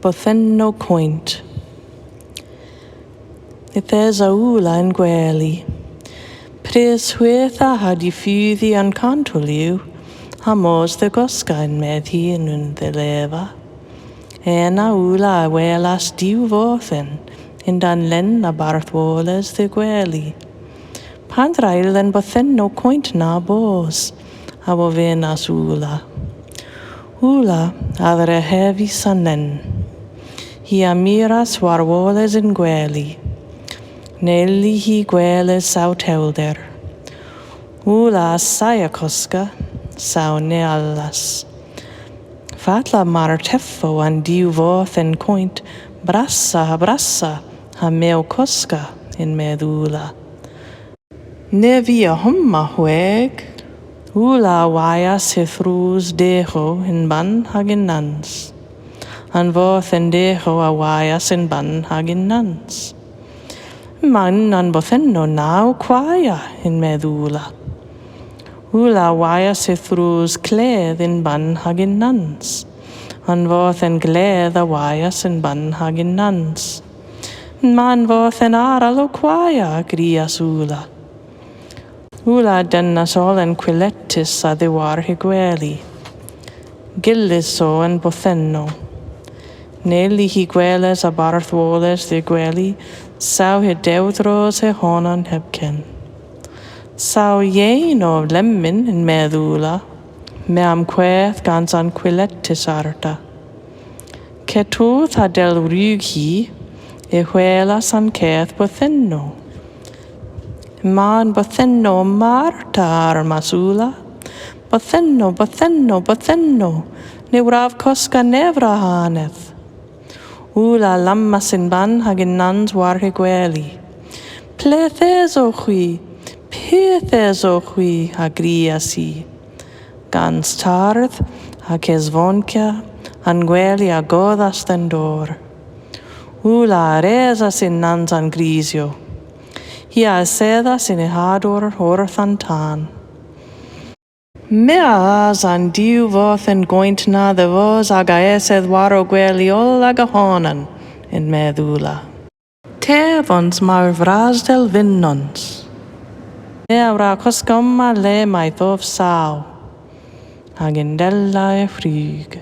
Bothenno Coint. There's a ula in gwely. Pris hwetha had I ffyddi an cantoliw, ha mos the gosga in medhi in the leva. Ena ula a welas diw fothen, in dan len a barthwoles the gwely. Pandrail then Bothenno Coint na bos, a wo venas ula. Ula adre heavy sanen. Hi amiras warwoles in gwely. Nelli hi gweles saut helder. Ula saia koska, sau ne allas. Fatla mar teffo an diw voth en coint, brassa ha meo koska in med ula. Ne via homma hweg, ula waias hithrus deho in ban hagin nans. An voth en deho a waias in ban hagin nans. Man an Bothenno nau quaia in med ula. Ula waias hithrus cledd in ban hagin nans. An voth en gledd a waias in ban hagin nans. Man voth en aralo quaia grias ula. Ula dennas ol en quilettis a ddiwar hi gwely. Gillis o en Bothenno. Nelli hi gweles a barthwoles di gwely, sau hi dewdros he honan hebken. Sau iein o lemmin in med ula, me am queth gans an quilettis arta. Ketwth a del rug hi, e hwelas an ceth Bothenno. Man Bothenno marta armas ula. Bothenno, ne wrav koska nevra haneth. Ula lammas in ban hagin nans war he gwely. Plethes o chwi ha grias hi. Gans tarth ha kes vonkia an gwely a godas den dor. Ula resas in nans an grisio. Hi a sedas in e hador horth an tan. Meas an diw voth en goint na the vos aga esedd waro gwely ol aga honan in med ula. Tevons mar vras del vinnons. Me avra koskomma le mai thof sau. Hag in della e fryg.